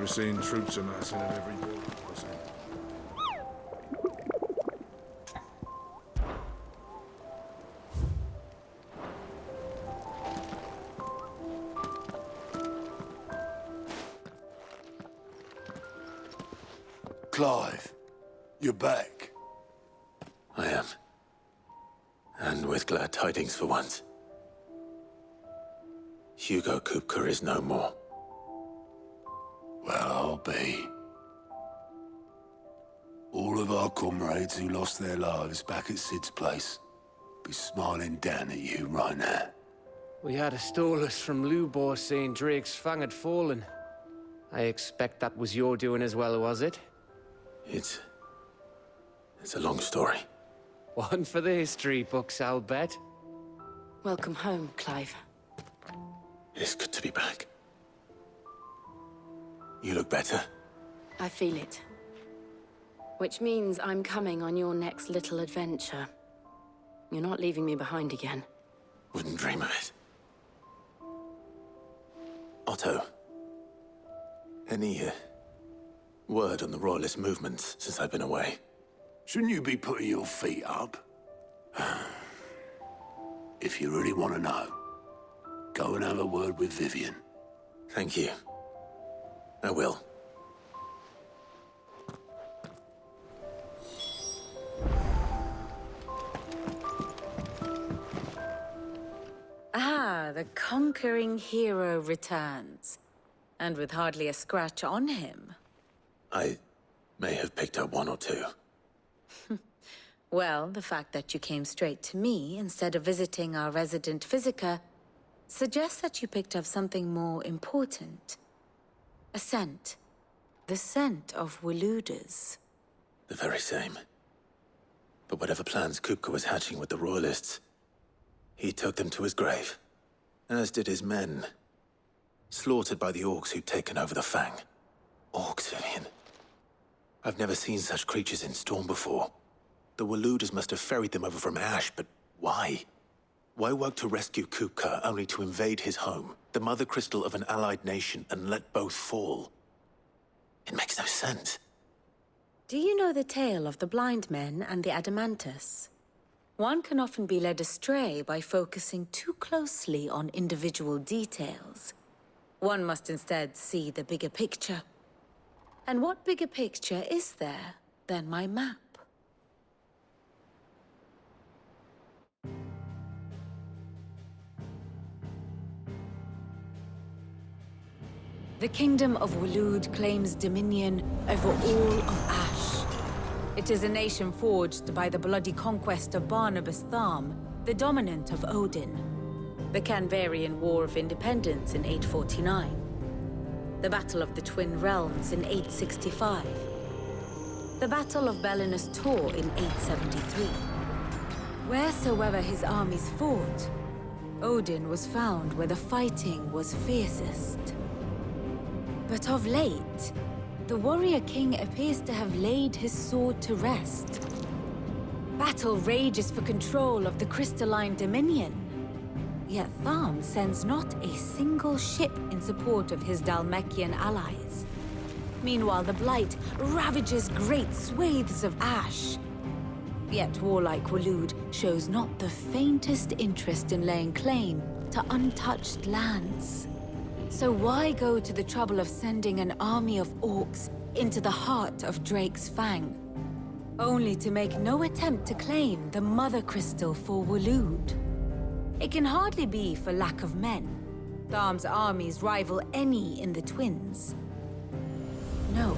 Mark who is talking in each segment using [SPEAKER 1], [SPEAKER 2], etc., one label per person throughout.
[SPEAKER 1] We're seeing troops amassing at every border crossing.
[SPEAKER 2] Clive, you're back.
[SPEAKER 3] I am. And with glad tidings for once. Hugo Kupka is no more.
[SPEAKER 2] Well, I'll be. All of our comrades who lost their lives back at Sid's place be smiling down at you right now.
[SPEAKER 4] We had a stolus from Lubor saying Drake's fang had fallen. I expect that was your doing as well, was it?
[SPEAKER 3] It's a long story.
[SPEAKER 4] One for the history books, I'll bet.
[SPEAKER 5] Welcome home, Clive.
[SPEAKER 3] It's good to be back. You look better.
[SPEAKER 5] I feel it. Which means I'm coming on your next little adventure. You're not leaving me behind again.
[SPEAKER 3] Wouldn't dream of it. Otto. Any word on the Royalist movements since I've been away?
[SPEAKER 2] Shouldn't you be putting your feet up? If you really want to know, go and have a word with Vivian.
[SPEAKER 3] Thank you. I will.
[SPEAKER 6] Ah, the conquering hero returns. And with hardly a scratch on him.
[SPEAKER 3] I may have picked up one or two.
[SPEAKER 6] Well, the fact that you came straight to me instead of visiting our resident physiker suggests that you picked up something more important. A scent. The scent of Waludas.
[SPEAKER 3] The very same. But whatever plans Kupka was hatching with the Royalists, he took them to his grave. As did his men. Slaughtered by the orcs who'd taken over the Fang. Orcs, Vivian. I've never seen such creatures in Storm before. The Waludas must have ferried them over from Ash, but why? Why work to rescue Kupka only to invade his home, the mother crystal of an allied nation, and let both fall? It makes no sense.
[SPEAKER 6] Do you know the tale of the blind men and the Adamantus? One can often be led astray by focusing too closely on individual details. One must instead see the bigger picture. And what bigger picture is there than my map? The Kingdom of Waloed claims dominion over all of Ash. It is a nation forged by the bloody conquest of Barnabas Tharm, the dominant of Odin. The Canvarian War of Independence in 849. The Battle of the Twin Realms in 865. The Battle of Belinus Tor in 873. Wheresoever his armies fought, Odin was found where the fighting was fiercest. But of late, the warrior king appears to have laid his sword to rest. Battle rages for control of the crystalline dominion. Yet Tharm sends not a single ship in support of his Dhalmekian allies. Meanwhile, the Blight ravages great swathes of Ash. Yet warlike Waloed shows not the faintest interest in laying claim to untouched lands. So why go to the trouble of sending an army of orcs into the heart of Drake's Fang, only to make no attempt to claim the Mother Crystal for Waloed? It can hardly be for lack of men. Tharm's armies rival any in the Twins. No.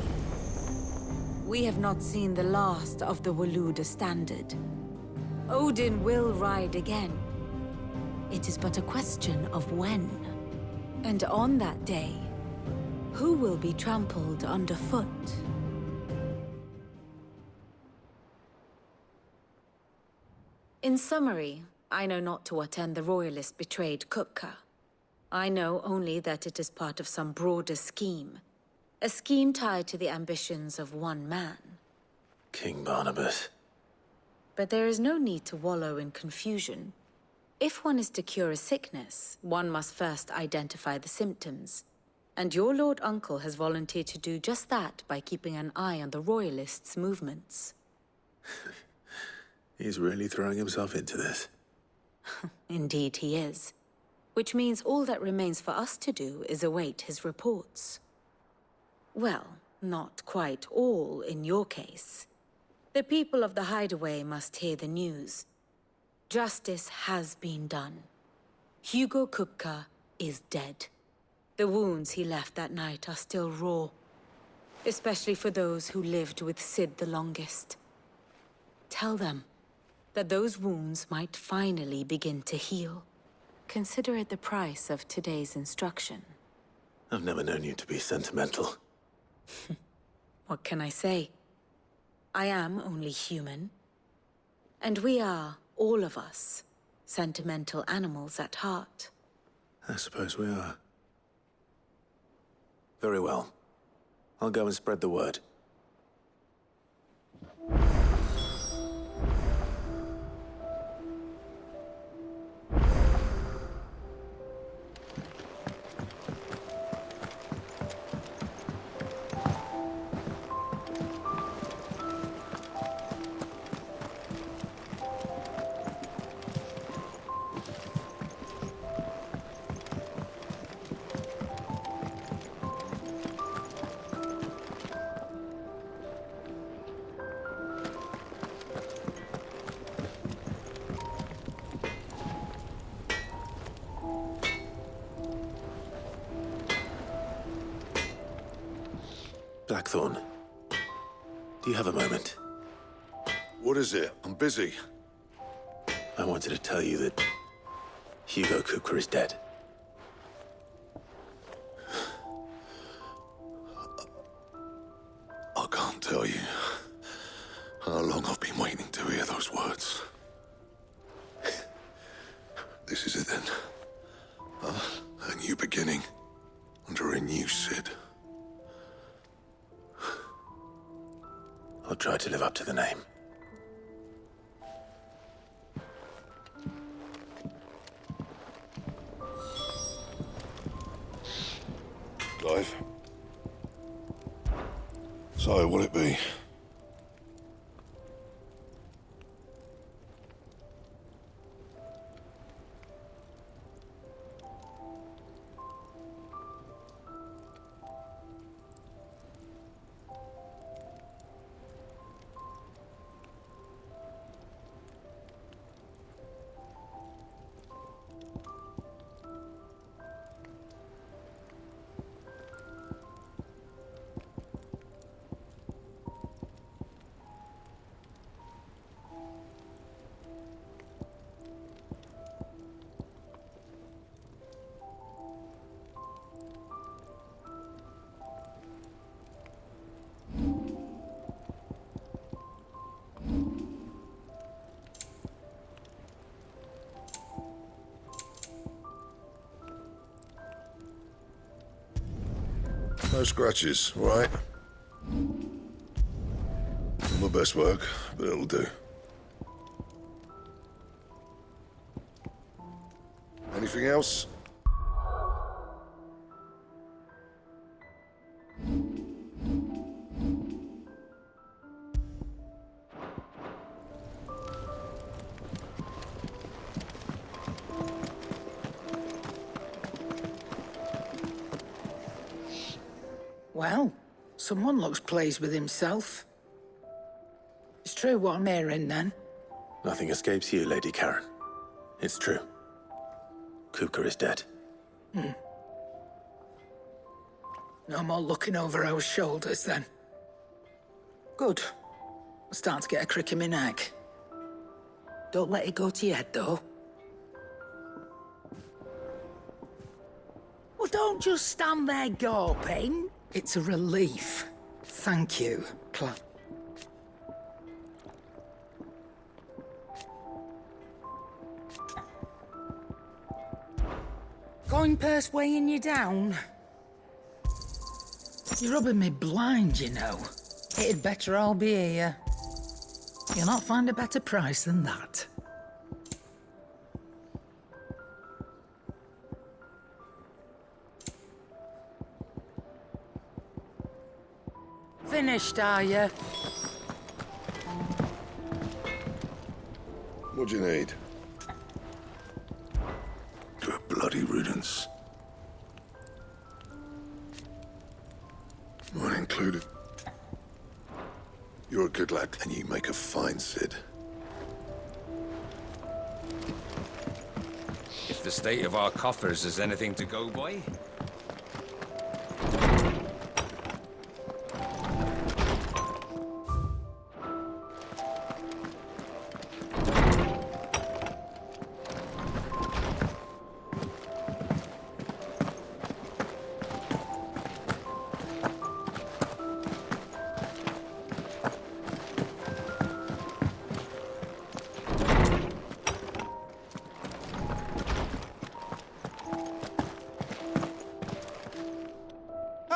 [SPEAKER 6] We have not seen the last of the Waluda standard. Odin will ride again. It is but a question of when. And on that day, who will be trampled underfoot? In summary, I know not to what end the Royalists betrayed Kupka. I know only that it is part of some broader scheme. A scheme tied to the ambitions of one man.
[SPEAKER 3] King Barnabas.
[SPEAKER 6] But there is no need to wallow in confusion. If one is to cure a sickness, one must first identify the symptoms. And your Lord Uncle has volunteered to do just that by keeping an eye on the Royalists' movements.
[SPEAKER 3] He's really throwing himself into this.
[SPEAKER 6] Indeed he is. Which means all that remains for us to do is await his reports. Well, not quite all in your case. The people of the Hideaway must hear the news. Justice has been done. Hugo Kupka is dead. The wounds he left that night are still raw, especially for those who lived with Sid the longest. Tell them that those wounds might finally begin to heal. Consider it the price of today's instruction.
[SPEAKER 3] I've never known you to be sentimental.
[SPEAKER 6] What can I say? I am only human. And we are, all of us, sentimental animals at heart.
[SPEAKER 3] I suppose we are. Very well. I'll go and spread the word. Blackthorn, do you have a moment?
[SPEAKER 1] What is it? I'm busy.
[SPEAKER 3] I wanted to tell you that Hugo Kupka is dead.
[SPEAKER 1] I can't tell you how long I've been waiting to hear those words. This is it then. A new beginning under a new Sid.
[SPEAKER 3] I'll try to live up to the name.
[SPEAKER 1] Clive. So, what'll it be? No scratches, all right? Not my best work, but it'll do. Anything else?
[SPEAKER 7] Well, someone looks pleased with himself. It's true what I'm hearing, then.
[SPEAKER 3] Nothing escapes you, Lady Karen. It's true. Kupka is dead.
[SPEAKER 7] No more looking over our shoulders, then. Good. I'm starting to get a crick in my neck. Don't let it go to your head, though. Well, don't just stand there gawping. It's a relief. Thank you, Going purse weighing you down? You're rubbing me blind, you know. It'd better all be here. You'll not find a better price than that. finished, are you?
[SPEAKER 1] What do you need? Good bloody riddance. Mine included. You're a good lad, and you make a fine Cid.
[SPEAKER 8] If the state of our coffers is anything to go by.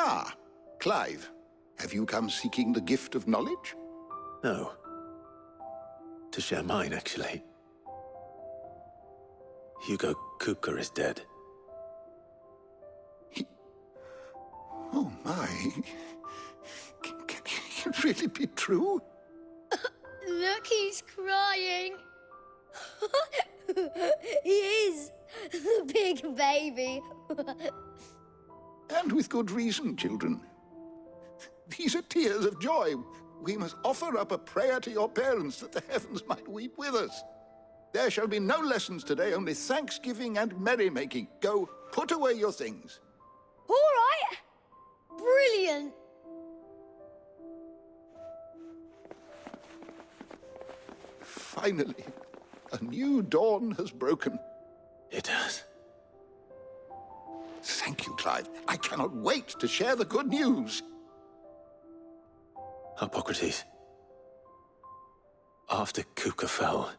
[SPEAKER 9] Ah, Clive. Have you come seeking the gift of knowledge?
[SPEAKER 3] No. To share mine, actually. Hugo Kupka is dead.
[SPEAKER 9] Oh, my. Can it really be true?
[SPEAKER 10] Look, he's crying. He is. The big baby.
[SPEAKER 9] And with good reason, children. These are tears of joy. We must offer up a prayer to your parents that the heavens might weep with us. There shall be no lessons today, only thanksgiving and merrymaking. Go, put away your things.
[SPEAKER 10] All right. Brilliant.
[SPEAKER 9] Finally, a new dawn has broken.
[SPEAKER 3] It has.
[SPEAKER 9] Thank you, Clive. I cannot wait to share the good news.
[SPEAKER 3] Hippocrates. After Kupka fell,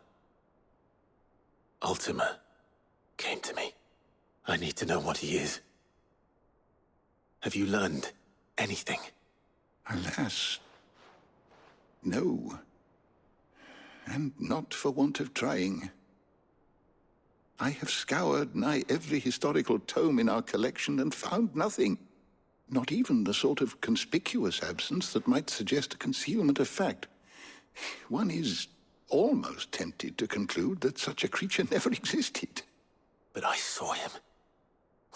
[SPEAKER 3] Ultima came to me. I need to know what he is. Have you learned anything?
[SPEAKER 9] Alas, no. And not for want of trying. I have scoured nigh every historical tome in our collection and found nothing. Not even the sort of conspicuous absence that might suggest a concealment of fact. One is almost tempted to conclude that such a creature never existed.
[SPEAKER 3] But I saw him.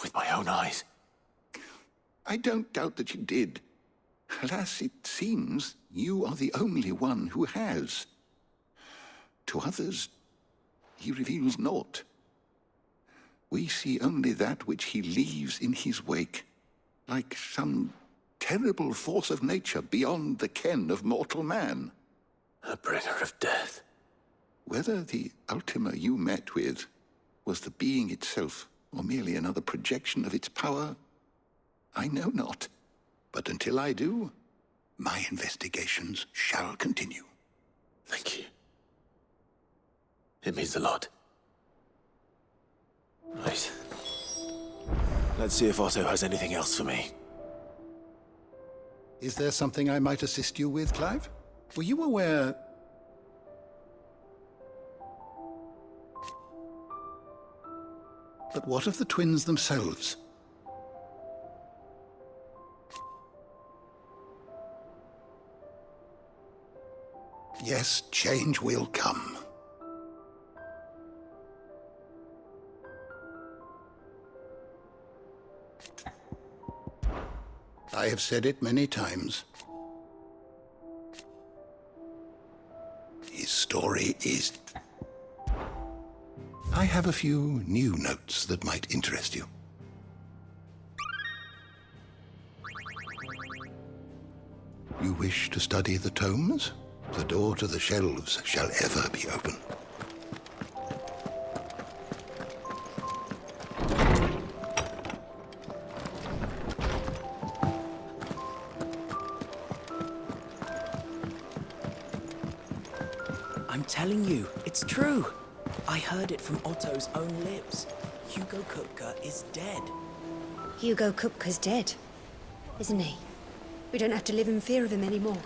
[SPEAKER 3] With my own eyes.
[SPEAKER 9] I don't doubt that you did. Alas, it seems you are the only one who has. To others, he reveals naught. We see only that which he leaves in his wake, like some terrible force of nature beyond the ken of mortal man.
[SPEAKER 3] A bringer of death.
[SPEAKER 9] Whether the Ultima you met with was the being itself, or merely another projection of its power, I know not. But until I do, my investigations shall continue.
[SPEAKER 3] Thank you. It means a lot. Right. Let's see if Otto has anything else for me.
[SPEAKER 9] Is there something I might assist you with, Clive? Were you aware... But what of the twins themselves? Yes, change will come. I have said it many times. His story is... I have a few new notes that might interest you. You wish to study the tomes? The door to the shelves shall ever be open.
[SPEAKER 11] I'm telling you, it's true. I heard it from Otto's own lips. Hugo Kupka is dead.
[SPEAKER 12] Hugo Kupka's dead, isn't he? We don't have to live in fear of him anymore.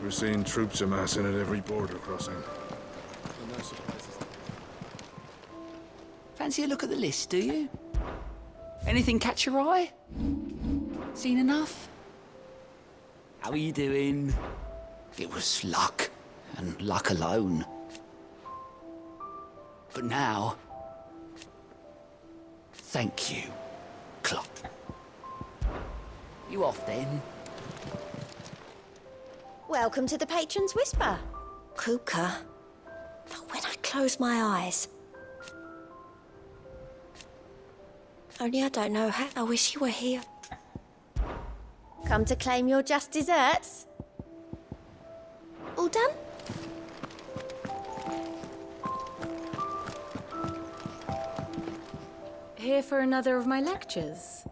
[SPEAKER 13] We're seeing troops amassing at every border crossing.
[SPEAKER 11] Fancy a look at the list, do you? Anything catch your eye? Seen enough? How are you doing? It was luck, and luck alone. But now, thank you, Klopp. You off then?
[SPEAKER 10] Welcome to the Patron's Whisper. Kupka. But when I close my eyes... Only I don't know how. I wish you were here. Come to claim your just desserts? All done?
[SPEAKER 6] Here for another of my lectures.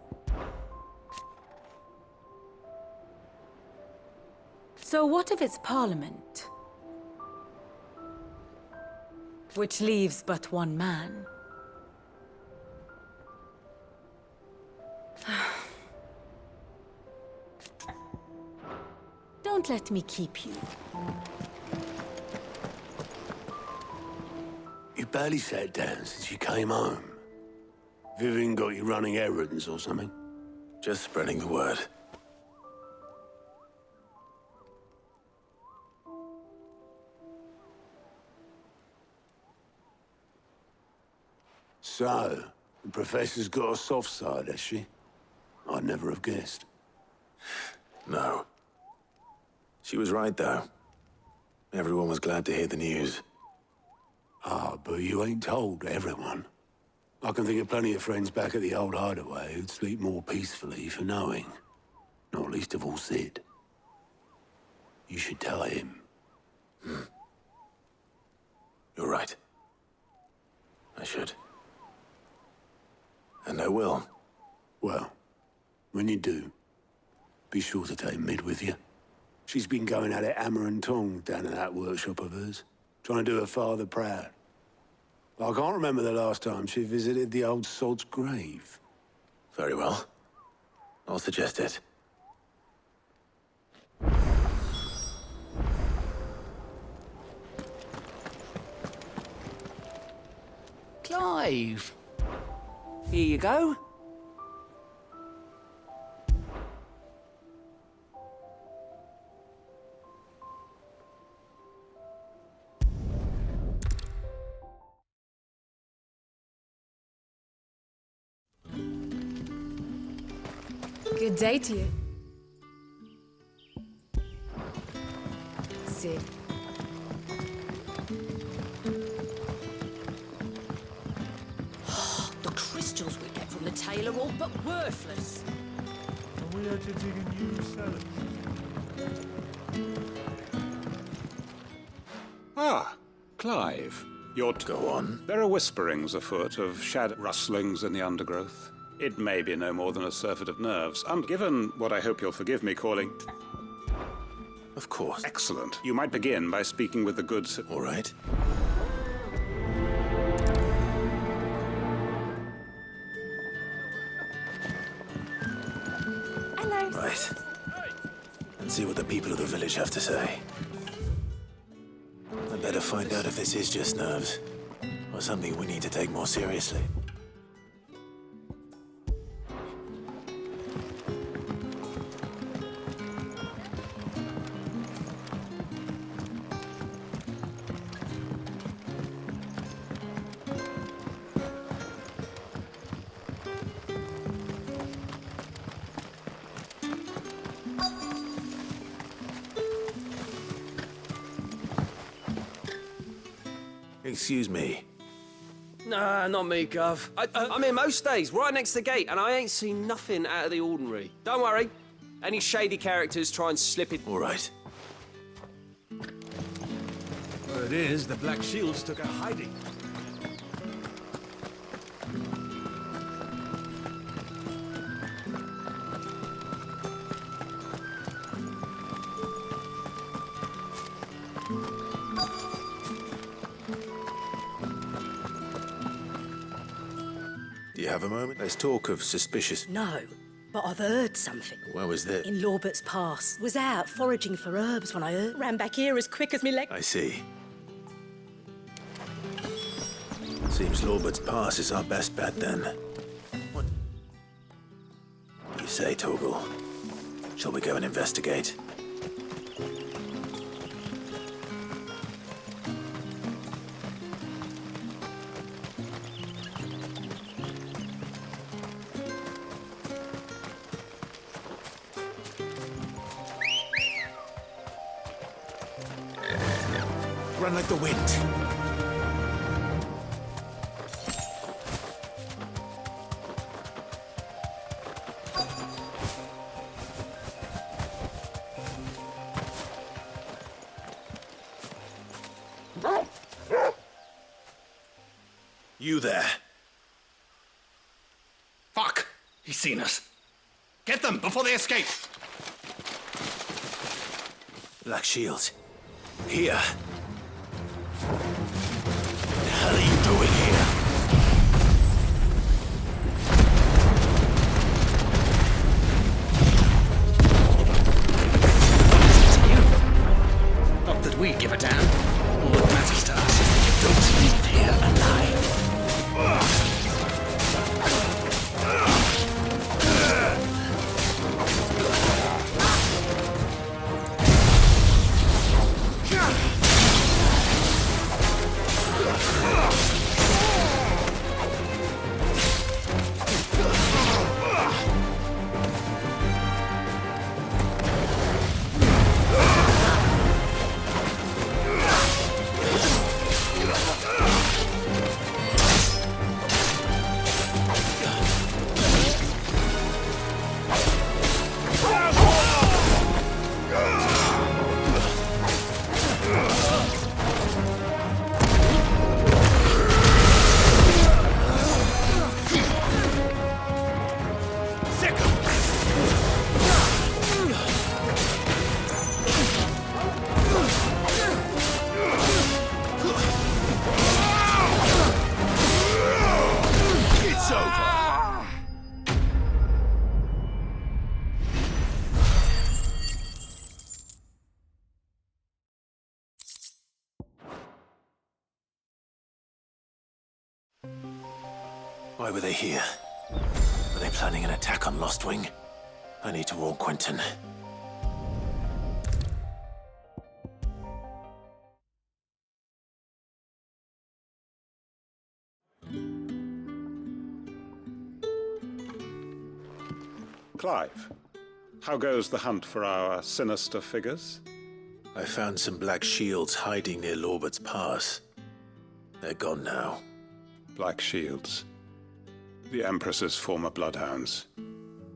[SPEAKER 6] So what of its parliament? Which leaves but one man. Don't let me keep you.
[SPEAKER 2] You barely sat down since you came home. Vivian got you running errands or something?
[SPEAKER 3] Just spreading the word.
[SPEAKER 2] So, the Professor's got a soft side, has she? I'd never have guessed.
[SPEAKER 3] No. She was right, though. Everyone was glad to hear the news.
[SPEAKER 2] Ah, but you ain't told everyone. I can think of plenty of friends back at the old hideaway who'd sleep more peacefully for knowing. Not least of all Sid. You should tell him.
[SPEAKER 3] You're right. I should. And I will.
[SPEAKER 2] Well, when you do, be sure to take Mid with you. She's been going at it hammer and tong down in that workshop of hers, trying to do her father proud. I can't remember the last time she visited the old sod's grave.
[SPEAKER 3] Very well. I'll suggest it.
[SPEAKER 11] Clive. Here you go.
[SPEAKER 6] Good day to you. Sid.
[SPEAKER 14] The crystals we get from the tailor are all but worthless.
[SPEAKER 15] Are we editing a new salad?
[SPEAKER 16] Ah, Clive. You're
[SPEAKER 3] Go on.
[SPEAKER 16] There are whisperings afoot of shadow rustlings in the undergrowth. It may be no more than a surfeit of nerves, and given what I hope you'll forgive me calling...
[SPEAKER 3] Of course.
[SPEAKER 16] Excellent. You might begin by speaking with the good...
[SPEAKER 3] All right.
[SPEAKER 10] Hello.
[SPEAKER 3] Right. And see what the people of the village have to say. I better find out if this is just nerves, or something we need to take more seriously. Excuse me.
[SPEAKER 17] Nah, not me, Gov. I'm here most days, right next to the gate, and I ain't seen nothing out of the ordinary. Don't worry. Any shady characters try and slip it.
[SPEAKER 3] All right.
[SPEAKER 15] Word is, the Black Shields took a hiding.
[SPEAKER 3] Do you have a moment? There's talk of suspicious...
[SPEAKER 14] No, but I've heard something.
[SPEAKER 3] Where was this?
[SPEAKER 14] In Lorbert's Pass. Was out foraging for herbs when I heard. Ran back here as quick as me leg.
[SPEAKER 3] I see. Seems Lorbert's Pass is our best bet, then. What you say, Torgal? Shall we go and investigate?
[SPEAKER 2] Run like the wind.
[SPEAKER 3] You there.
[SPEAKER 15] Fuck! He's seen us. Get them before they escape!
[SPEAKER 3] Black Shields. Here. What the hell are you doing here?
[SPEAKER 15] Not that we give a damn. All that matters to us is you don't leave here alive.
[SPEAKER 3] Why were they here? Were they planning an attack on Lostwing? I need to warn Quentin.
[SPEAKER 16] Clive, how goes the hunt for our sinister figures?
[SPEAKER 3] I found some Black Shields hiding near Lorbert's Pass. They're gone now.
[SPEAKER 16] Black Shields. The Empress's former bloodhounds,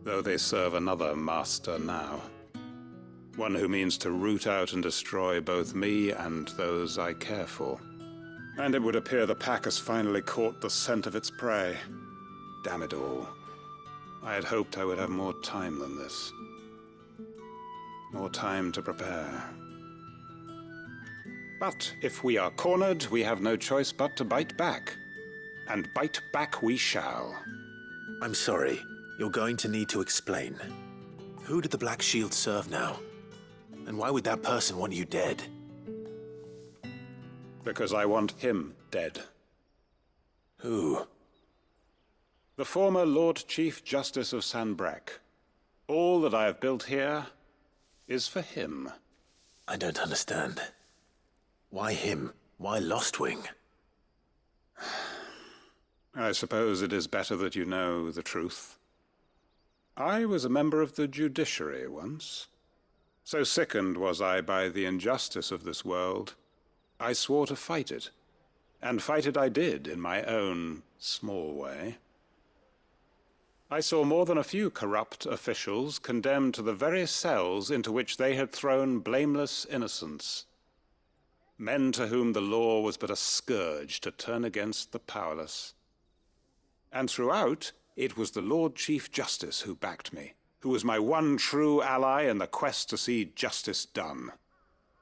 [SPEAKER 16] though they serve another master now. One who means to root out and destroy both me and those I care for. And it would appear the pack has finally caught the scent of its prey. Damn it all. I had hoped I would have more time than this. More time to prepare. But if we are cornered, we have no choice but to bite back. And bite back we shall.
[SPEAKER 3] I'm sorry. You're going to need to explain. Who did the Black Shield serve now? And why would that person want you dead?
[SPEAKER 16] Because I want him dead.
[SPEAKER 3] Who?
[SPEAKER 16] The former Lord Chief Justice of Sanbreque. All that I have built here is for him.
[SPEAKER 3] I don't understand. Why him? Why Lostwing?
[SPEAKER 16] I suppose it is better that you know the truth. I was a member of the judiciary once. So sickened was I by the injustice of this world, I swore to fight it. And fight it I did in my own small way. I saw more than a few corrupt officials condemned to the very cells into which they had thrown blameless innocents. Men to whom the law was but a scourge to turn against the powerless. And throughout, it was the Lord Chief Justice who backed me, who was my one true ally in the quest to see justice done.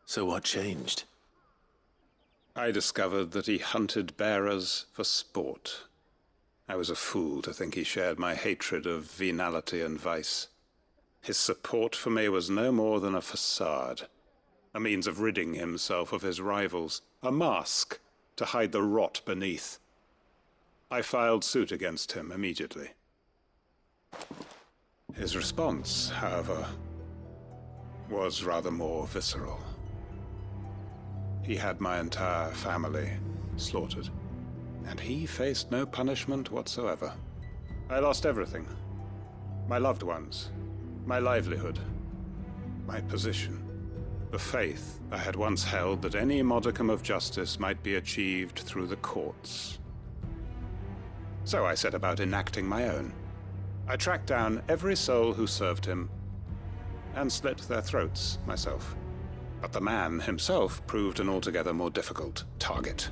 [SPEAKER 3] So what changed?
[SPEAKER 16] I discovered that he hunted bearers for sport. I was a fool to think he shared my hatred of venality and vice. His support for me was no more than a facade, a means of ridding himself of his rivals, a mask to hide the rot beneath. I filed suit against him immediately. His response, however, was rather more visceral. He had my entire family slaughtered, and he faced no punishment whatsoever. I lost everything. My loved ones, my livelihood, my position, the faith I had once held that any modicum of justice might be achieved through the courts. So I set about enacting my own. I tracked down every soul who served him and slit their throats myself. But the man himself proved an altogether more difficult target.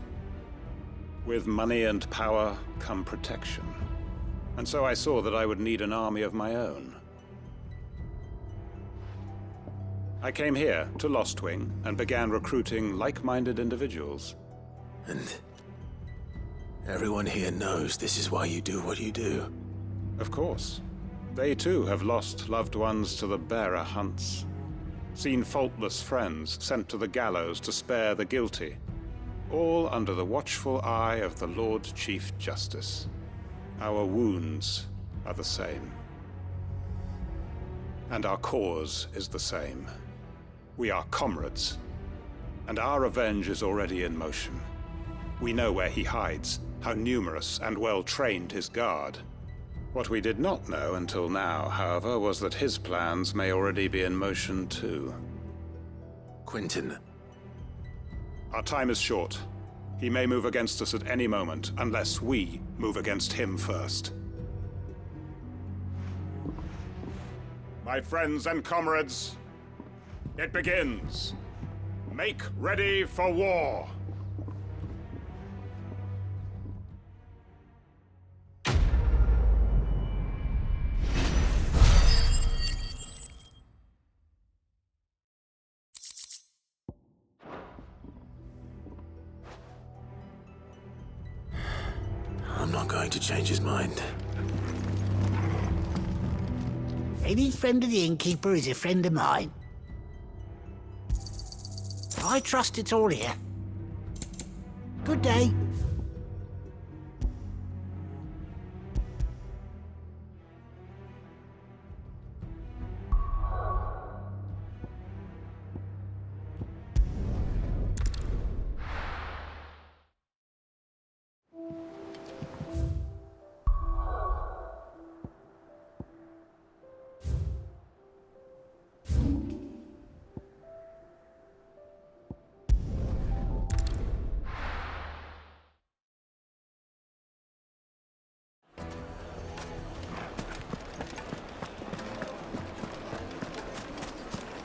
[SPEAKER 16] With money and power come protection. And so I saw that I would need an army of my own. I came here to Lostwing and began recruiting like-minded individuals.
[SPEAKER 3] And everyone here knows this is why you do what you do.
[SPEAKER 16] Of course. They too have lost loved ones to the bearer hunts. Seen faultless friends sent to the gallows to spare the guilty. All under the watchful eye of the Lord Chief Justice. Our wounds are the same. And our cause is the same. We are comrades. And our revenge is already in motion. We know where he hides, how numerous and well-trained his guard. What we did not know until now, however, was that his plans may already be in motion too.
[SPEAKER 3] Quentin.
[SPEAKER 16] Our time is short. He may move against us at any moment, unless we move against him first. My friends and comrades, it begins. Make ready for war.
[SPEAKER 3] I'm not going to change his mind.
[SPEAKER 18] Any friend of the innkeeper is a friend of mine. I trust it's all here. Good day.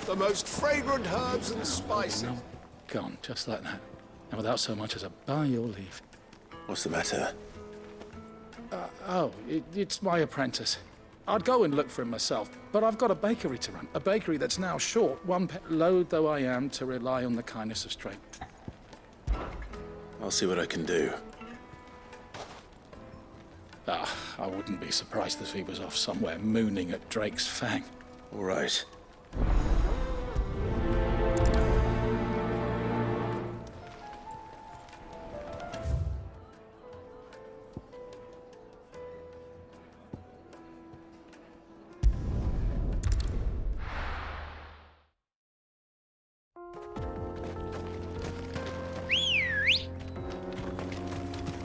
[SPEAKER 19] The most fragrant herbs and spices.
[SPEAKER 15] No, gone, just like that. And without so much as a by your leave.
[SPEAKER 3] What's the matter?
[SPEAKER 15] It's my apprentice. I'd go and look for him myself, but I've got a bakery to run. A bakery that's now short, one pet, loath though I am to rely on the kindness of strength.
[SPEAKER 3] I'll see what I can do.
[SPEAKER 15] I wouldn't be surprised if he was off somewhere mooning at Drake's Fang.
[SPEAKER 3] All right.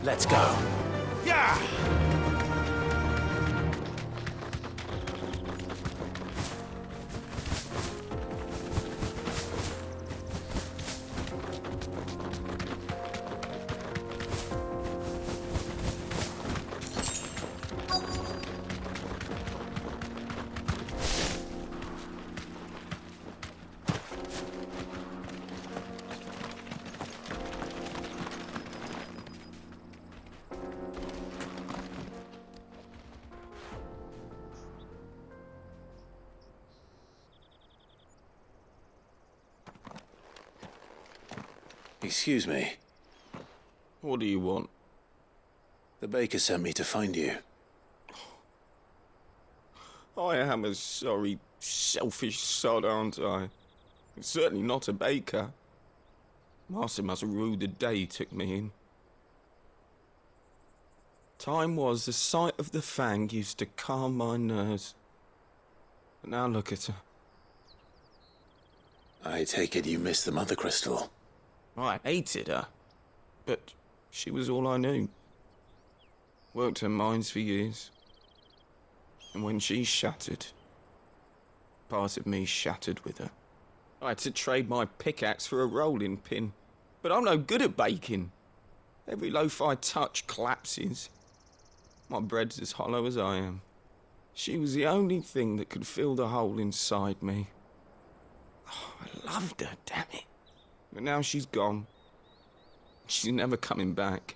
[SPEAKER 3] Let's go.
[SPEAKER 19] Yeah!
[SPEAKER 3] Excuse me.
[SPEAKER 17] What do you want?
[SPEAKER 3] The baker sent me to find you.
[SPEAKER 17] I am a sorry, selfish sod, aren't I? I'm certainly not a baker. Master must have ruled the day he took me in.
[SPEAKER 20] Time was the sight of the Fang used to calm my nerves. But now look at her.
[SPEAKER 3] I take it you missed the Mother Crystal.
[SPEAKER 20] I hated her, but she was all I knew. Worked her mines for years. And when she shattered, part of me shattered with her. I had to trade my pickaxe for a rolling pin, but I'm no good at baking. Every loaf I touch collapses. My bread's as hollow as I am. She was the only thing that could fill the hole inside me. Oh, I loved her, damn it. But now she's gone. She's never coming back.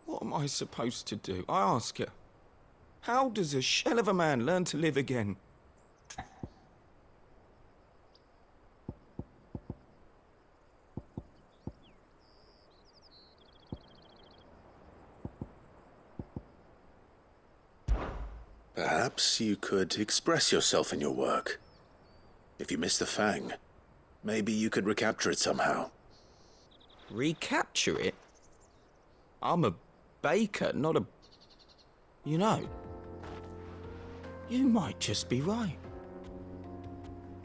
[SPEAKER 20] What am I supposed to do? I ask her. How does a shell of a man learn to live again?
[SPEAKER 3] Perhaps you could express yourself in your work. If you miss the Fang, maybe you could recapture it somehow.
[SPEAKER 20] Recapture it? I'm a baker, not a... You know, you might just be right.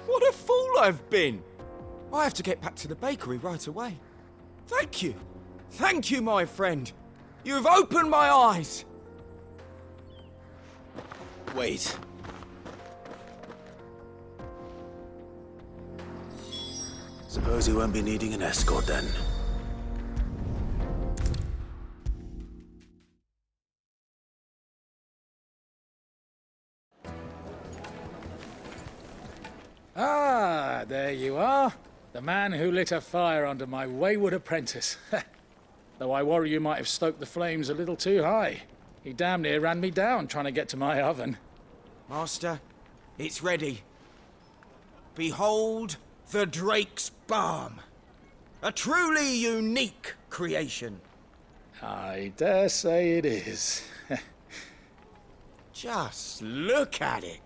[SPEAKER 20] What a fool I've been! I have to get back to the bakery right away. Thank you. Thank you, my friend. You've opened my eyes.
[SPEAKER 3] Wait. Suppose you won't be needing an escort then.
[SPEAKER 15] Ah, there you are. The man who lit a fire under my wayward apprentice. Though I worry you might have stoked the flames a little too high. He damn near ran me down trying to get to my oven.
[SPEAKER 20] Master, it's ready. Behold the Drake's Balm. A truly unique creation.
[SPEAKER 15] I dare say it is.
[SPEAKER 20] Just look at it.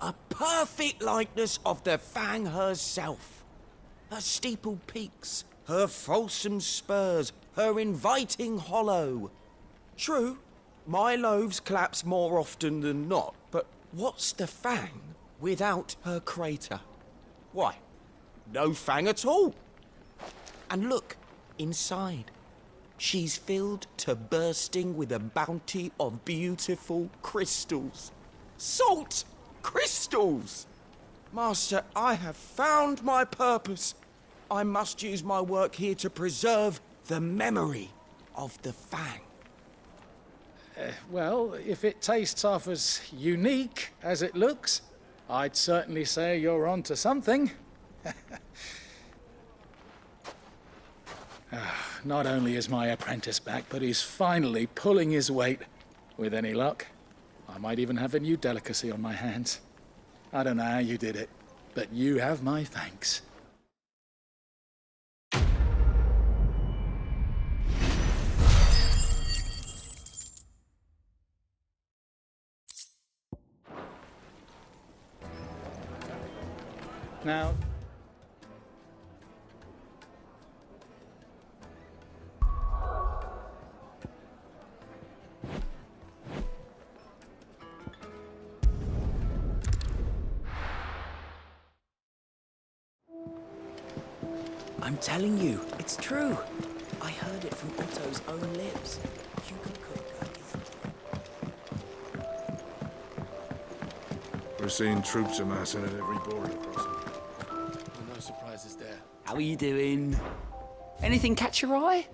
[SPEAKER 20] A perfect likeness of the Fang herself. Her steepled peaks, her fulsome spurs, her inviting hollow. True, my loaves collapse more often than not, but what's the Fang without her crater? Why, no Fang at all. And look, inside. She's filled to bursting with a bounty of beautiful crystals. Salt crystals! Master, I have found my purpose. I must use my work here to preserve the memory of the Fang.
[SPEAKER 15] Well, if it tastes half as unique as it looks, I'd certainly say you're onto something. Not only is my apprentice back, but he's finally pulling his weight. With any luck, I might even have a new delicacy on my hands. I don't know how you did it, but you have my thanks. Now,
[SPEAKER 11] I'm telling you, it's true. I heard it from Otto's own lips.
[SPEAKER 13] We're seeing troops amassing at every border crossing.
[SPEAKER 11] No surprises there. How are you doing? Anything catch your eye?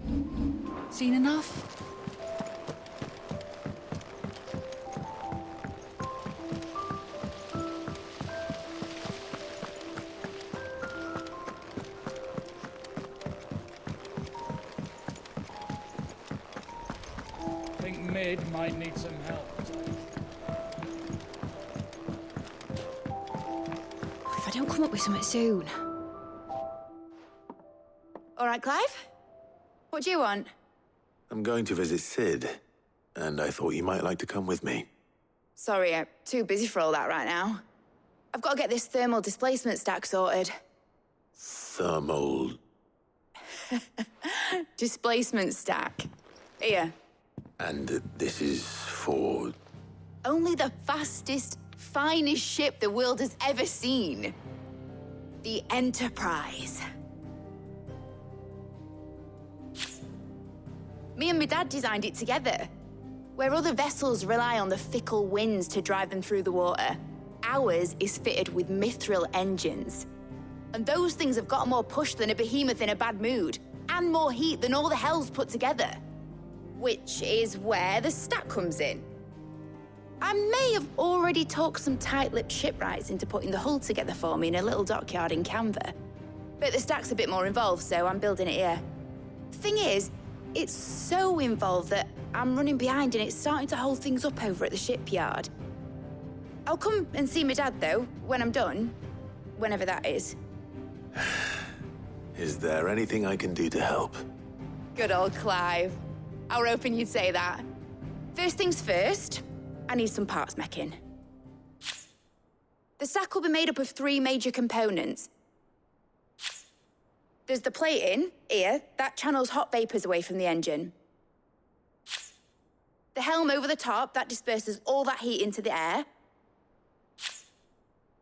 [SPEAKER 11] Seen enough?
[SPEAKER 15] I think Mid might need some help.
[SPEAKER 10] If I don't come up with something soon.
[SPEAKER 21] All right, Clive? What do you want?
[SPEAKER 3] I'm going to visit Sid, and I thought you might like to come with me.
[SPEAKER 21] Sorry, I'm too busy for all that right now. I've got to get this thermal displacement stack sorted.
[SPEAKER 3] Thermal...
[SPEAKER 21] Displacement stack. Here.
[SPEAKER 3] And this is for...
[SPEAKER 21] Only the fastest, finest ship the world has ever seen. The Enterprise. Me and my dad designed it together. Where other vessels rely on the fickle winds to drive them through the water, ours is fitted with mithril engines. And those things have got more push than a behemoth in a bad mood, and more heat than all the hells put together. Which is where the stack comes in. I may have already talked some tight-lipped shipwrights into putting the hull together for me in a little dockyard in Canva. But the stack's a bit more involved, so I'm building it here. Thing is, it's so involved that I'm running behind and it's starting to hold things up over at the shipyard. I'll come and see my dad, though, when I'm done. Whenever that is.
[SPEAKER 3] Is there anything I can do to help?
[SPEAKER 21] Good old Clive. I were hoping you'd say that. First things first, I need some parts meching. The stack will be made up of 3 major components. There's the plating, here, that channels hot vapors away from the engine. The helm over the top, that disperses all that heat into the air.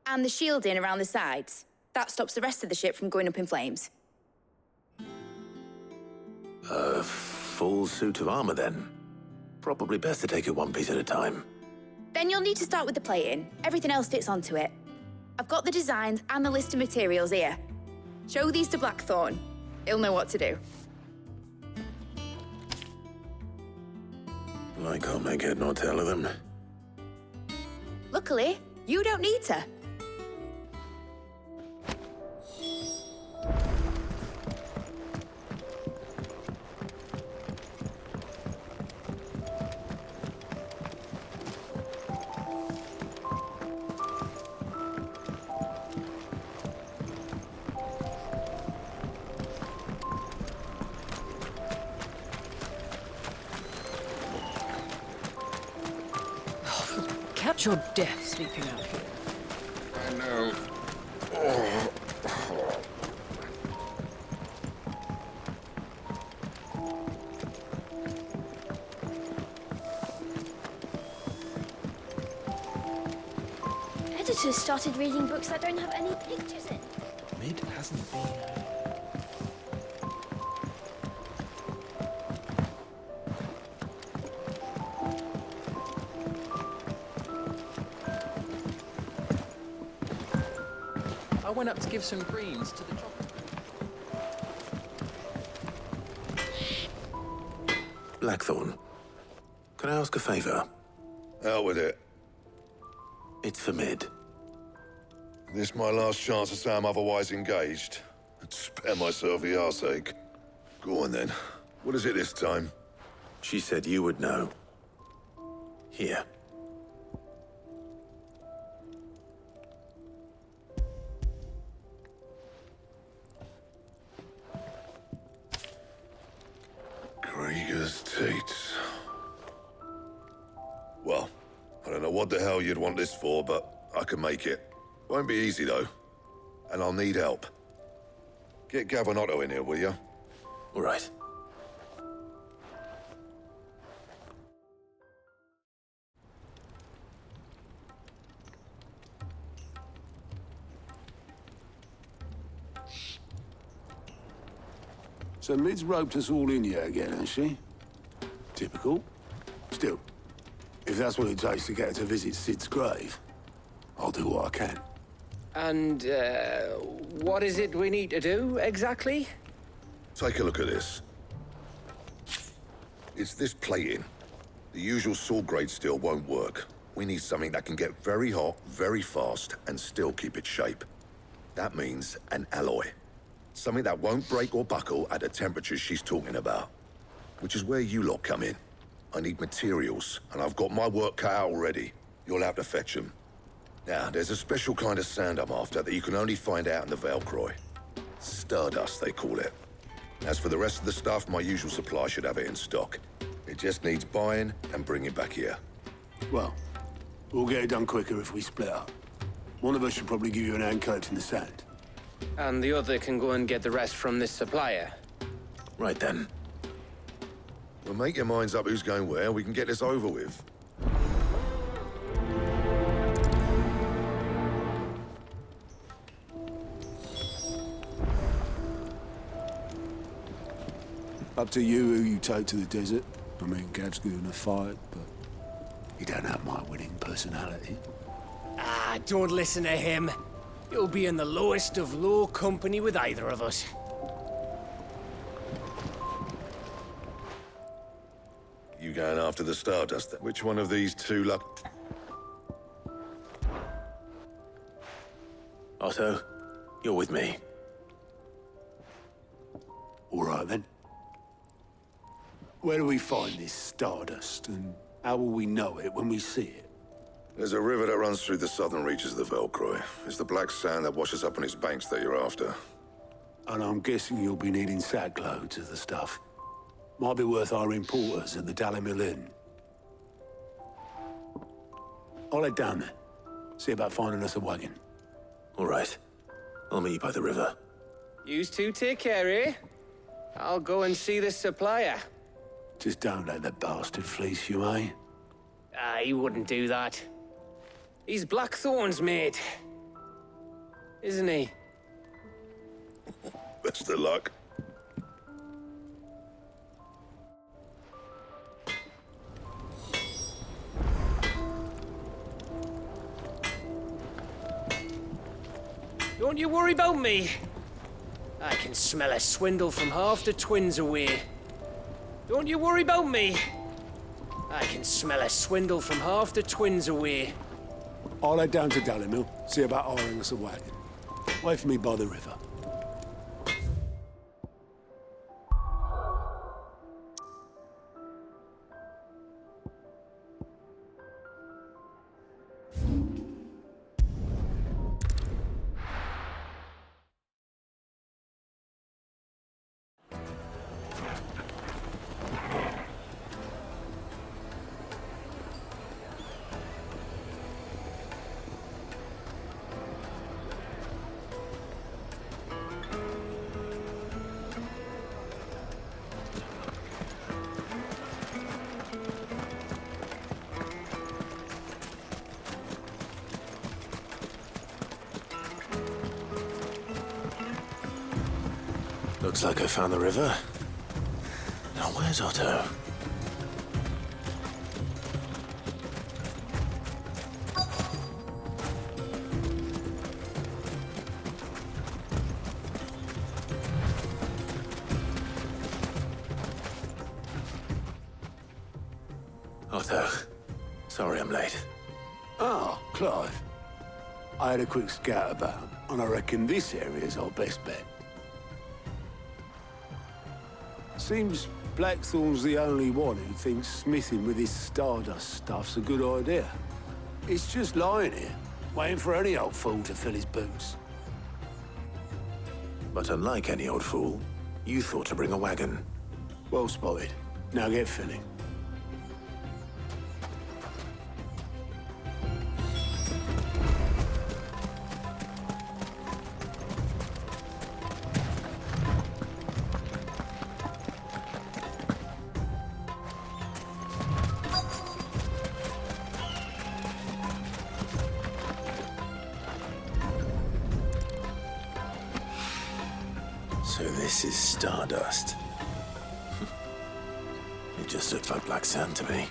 [SPEAKER 21] And the shielding around the sides. That stops the rest of the ship from going up in flames.
[SPEAKER 3] A full suit of armor, then? Probably best to take it one piece at a time.
[SPEAKER 21] Then you'll need to start with the plating. Everything else fits onto it. I've got the designs and the list of materials here. Show these to Blackthorn. He'll know what to do.
[SPEAKER 3] I can't make head nor tail of them.
[SPEAKER 21] Luckily, you don't need to.
[SPEAKER 14] Catch your death sleeping out here.
[SPEAKER 13] I know.
[SPEAKER 10] Editors started reading books that don't have any pictures in.
[SPEAKER 11] Mid hasn't been...
[SPEAKER 14] I went up to give some greens to the chocolate.
[SPEAKER 3] Blackthorn, can I ask a favor?
[SPEAKER 1] Out with it.
[SPEAKER 3] It's for Mid.
[SPEAKER 1] This my last chance to say I'm otherwise engaged. I'd spare myself the arseache. Go on then. What is it this time?
[SPEAKER 3] She said you would know. Here.
[SPEAKER 1] Krieger's Tates. Well, I don't know what the hell you'd want this for, but I can make it. Won't be easy, though. And I'll need help. Get Gavin-Otto in here, will you?
[SPEAKER 3] All right.
[SPEAKER 2] So Mid's roped us all in here again, has she? Typical. Still, if that's what it takes to get her to visit Sid's grave, I'll do what I can.
[SPEAKER 4] And, what is it we need to do, exactly?
[SPEAKER 1] Take a look at this. It's this plating. The usual sword-grade steel won't work. We need something that can get very hot, very fast, and still keep its shape. That means an alloy. Something that won't break or buckle at the temperatures she's talking about. Which is where you lot come in. I need materials, and I've got my work cut out already. You'll have to fetch them. Now, there's a special kind of sand I'm after that you can only find out in the Valcroy. Stardust, they call it. As for the rest of the stuff, my usual supply should have it in stock. It just needs buying and bringing back here.
[SPEAKER 2] Well, we'll get it done quicker if we split up. One of us should probably give you an hand coat in the sand.
[SPEAKER 4] And the other can go and get the rest from this supplier.
[SPEAKER 3] Right then.
[SPEAKER 1] Well, make your minds up who's going where. We can get this over with.
[SPEAKER 2] Up to you who you take to the desert. I mean, Gav's good in a fight, but you don't have my winning personality.
[SPEAKER 5] Ah, don't listen to him. You'll be in the lowest of low company with either of us.
[SPEAKER 1] You going after the Stardust? Which one of these two luck...
[SPEAKER 3] Otto, you're with me.
[SPEAKER 2] All right, then. Where do we find this Stardust, and how will we know it when we see it?
[SPEAKER 1] There's a river that runs through the southern reaches of the Velcroy. It's the black sand that washes up on its banks that you're after.
[SPEAKER 2] And I'm guessing you'll be needing sackloads of the stuff. Might be worth hiring porters at the Dalimil Inn. I'll head down there. See about finding us a wagon.
[SPEAKER 3] All right. I'll meet you by the river.
[SPEAKER 4] Yous two take care, eh? I'll go and see the supplier.
[SPEAKER 2] Just don't let the bastard fleece you, eh?
[SPEAKER 4] Ah, he wouldn't do that. He's Blackthorn's mate. Isn't he?
[SPEAKER 1] Best of luck.
[SPEAKER 4] Don't you worry about me. I can smell a swindle from half the twins away. Don't you worry about me. I can smell a swindle from half the twins away.
[SPEAKER 2] I'll head down to Dalimil, see about hiring us a wagon. Wait for me by the river.
[SPEAKER 3] Looks like I found the river. Now where's Otto? Otto, sorry I'm late.
[SPEAKER 2] Oh, Clive. I had a quick scout about, and I reckon this area's our best bet. Seems Blackthorn's the only one who thinks smithing with this Stardust stuff's a good idea. It's just lying here, waiting for any old fool to fill his boots.
[SPEAKER 3] But unlike any old fool, you thought to bring a wagon.
[SPEAKER 2] Well spotted. Now get filling.
[SPEAKER 3] So this is Stardust. It just looks like black sand to me.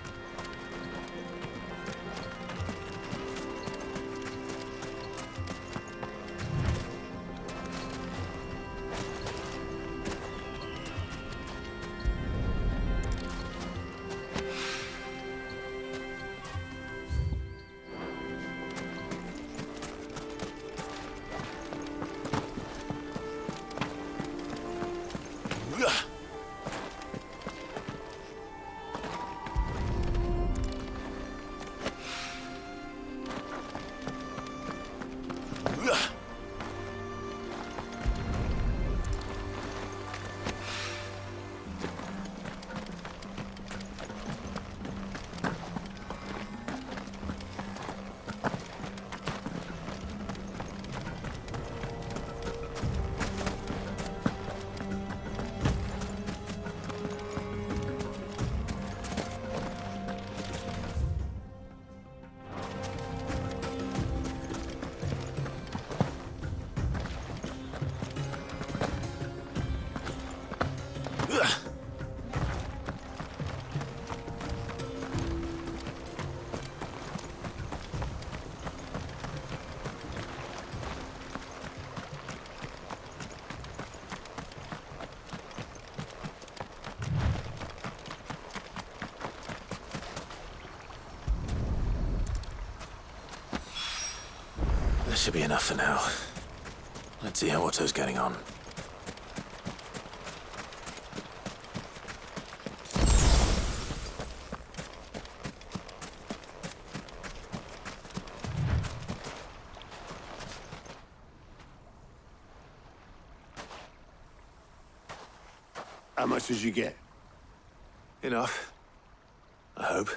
[SPEAKER 3] should be enough for now. Let's see how Otto's getting on.
[SPEAKER 2] How much did you get?
[SPEAKER 3] Enough. I hope.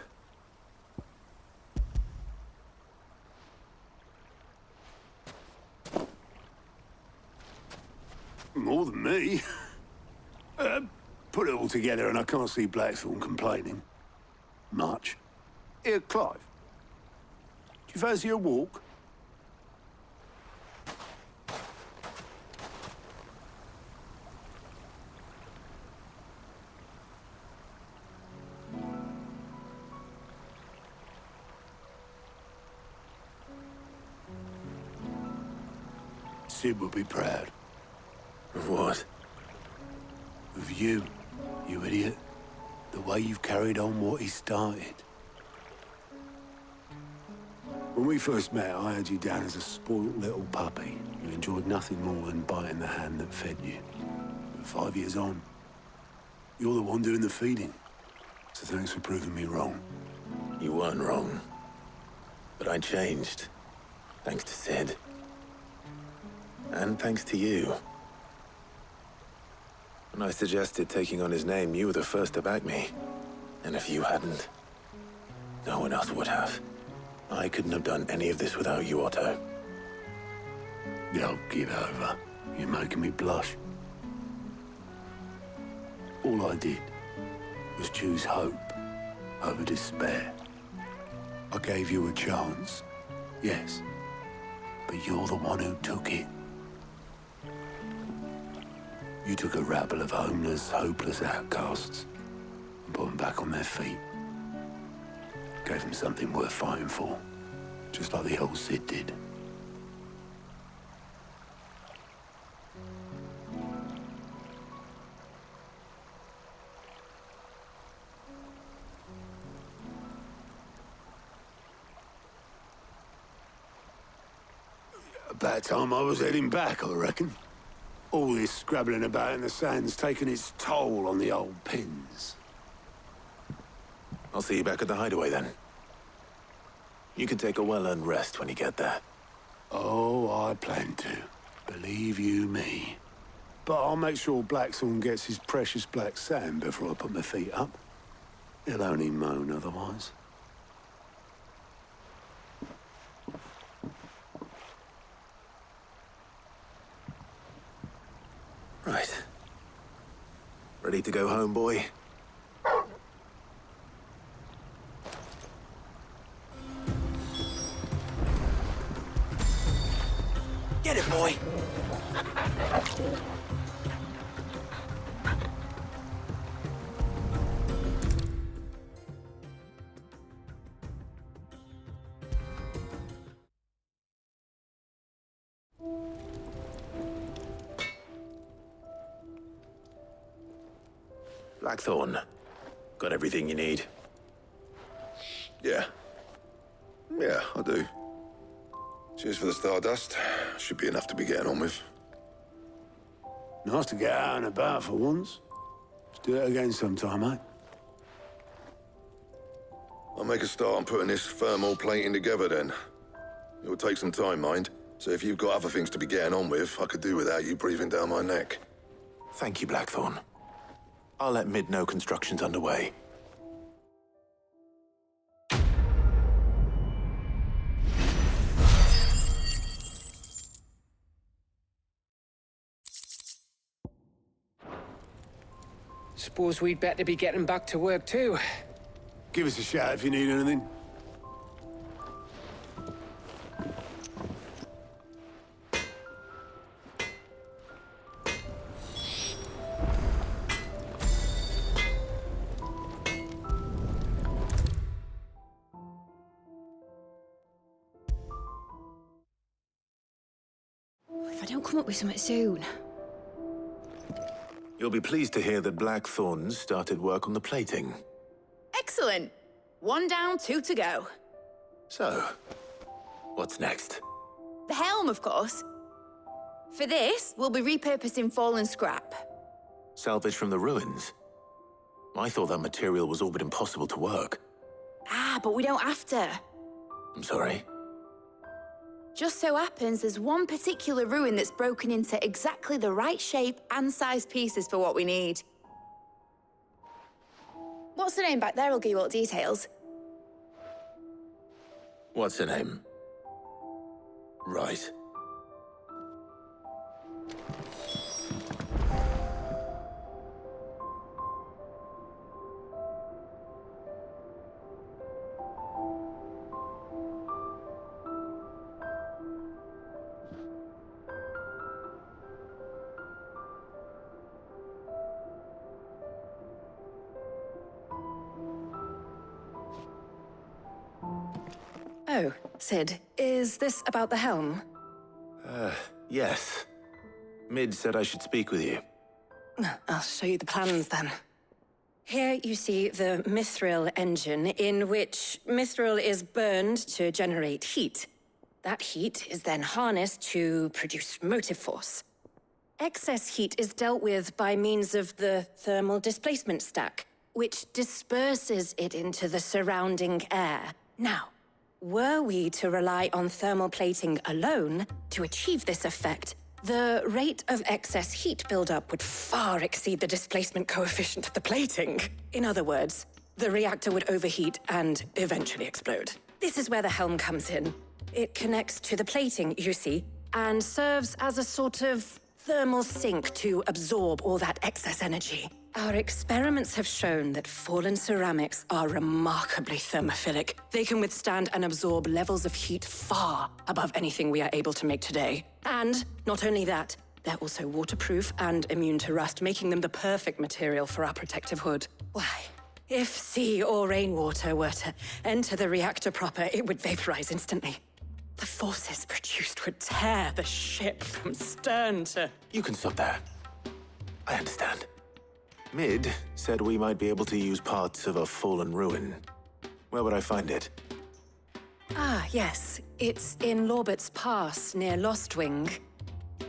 [SPEAKER 2] More than me. Put it all together and I can't see Blackthorn complaining. Much. Here, Clive. Do you fancy a walk? Sid would be proud.
[SPEAKER 3] Of what?
[SPEAKER 2] Of you, you idiot. The way you've carried on what he started. When we first met, I had you down as a spoilt little puppy. You enjoyed nothing more than biting the hand that fed you. But 5 years on, you're the one doing the feeding. So thanks for proving me wrong.
[SPEAKER 3] You weren't wrong. But I changed. Thanks to Sid. And thanks to you. When I suggested taking on his name, you were the first to back me. And if you hadn't, no one else would have. I couldn't have done any of this without you, Otto.
[SPEAKER 2] Don't give over. You're making me blush. All I did was choose hope over despair. I gave you a chance, yes, but you're the one who took it. You took a rabble of homeless, hopeless outcasts and put them back on their feet. Gave them something worth fighting for, just like the old Sid did. About time I was heading back, I reckon. All this scrabbling about in the sand's taken its toll on the old pins.
[SPEAKER 3] I'll see you back at the hideaway then. You can take a well-earned rest when you get there.
[SPEAKER 2] Oh, I plan to. Believe you me. But I'll make sure Blackthorn gets his precious black sand before I put my feet up. He'll only moan otherwise.
[SPEAKER 3] Right. Ready to go home, boy?
[SPEAKER 20] Get it, boy!
[SPEAKER 3] Blackthorn. Got everything you need?
[SPEAKER 1] Yeah. Yeah, I do. Cheers for the stardust. Should be enough to be getting on with.
[SPEAKER 2] Nice to get out and about for once. Let's do it again sometime, eh?
[SPEAKER 1] I'll make a start on putting this thermal plating together then. It will take some time, mind. So if you've got other things to be getting on with, I could do without you breathing down my neck.
[SPEAKER 3] Thank you, Blackthorn. I'll let Mid know construction's underway.
[SPEAKER 5] Suppose we'd better be getting back to work too.
[SPEAKER 2] Give us a shout if you need anything.
[SPEAKER 12] If I don't come up with something soon.
[SPEAKER 3] You'll be pleased to hear that Blackthorn's started work on the plating.
[SPEAKER 21] Excellent. 1 down, 2 to go.
[SPEAKER 3] So, what's next?
[SPEAKER 21] The helm, of course. For this, we'll be repurposing fallen scrap.
[SPEAKER 3] Salvage from the ruins? I thought that material was all but impossible to work.
[SPEAKER 21] Ah, but we don't have to.
[SPEAKER 3] I'm sorry.
[SPEAKER 21] Just so happens there's one particular ruin that's broken into exactly the right shape and size pieces for what we need. What's the name back there? I'll give you all the details.
[SPEAKER 3] What's her name? Right.
[SPEAKER 7] Oh, Sid, is this about the helm?
[SPEAKER 3] Yes. Mid said I should speak with you.
[SPEAKER 7] I'll show you the plans then. Here you see the mithril engine, in which mithril is burned to generate heat. That heat is then harnessed to produce motive force. Excess heat is dealt with by means of the thermal displacement stack, which disperses it into the surrounding air. Now, were we to rely on thermal plating alone to achieve this effect, the rate of excess heat buildup would far exceed the displacement coefficient of the plating. In other words, the reactor would overheat and eventually explode. This is where the helm comes in. It connects to the plating, you see, and serves as a sort of thermal sink to absorb all that excess energy. Our experiments have shown that fallen ceramics are remarkably thermophilic. They can withstand and absorb levels of heat far above anything we are able to make today. And not only that, they're also waterproof and immune to rust, making them the perfect material for our protective hood. Why, if sea or rainwater were to enter the reactor proper, it would vaporize instantly. The forces produced would tear the ship from stern to...
[SPEAKER 3] You can stop there. I understand. Mid said we might be able to use parts of a fallen ruin. Where would I find it?
[SPEAKER 7] Ah, yes. It's in Lorbert's Pass, near Lostwing.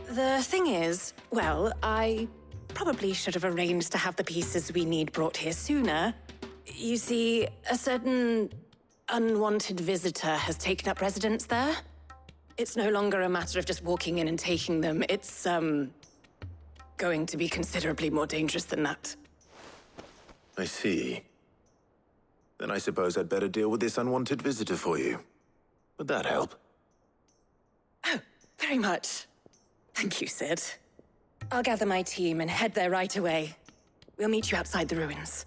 [SPEAKER 7] The thing is, well, I probably should have arranged to have the pieces we need brought here sooner. You see, a certain unwanted visitor has taken up residence there. It's no longer a matter of just walking in and taking them. It's, going to be considerably more dangerous than that.
[SPEAKER 3] I see. Then I suppose I'd better deal with this unwanted visitor for you. Would that help?
[SPEAKER 7] Oh, very much. Thank you, Sid. I'll gather my team and head there right away. We'll meet you outside the ruins.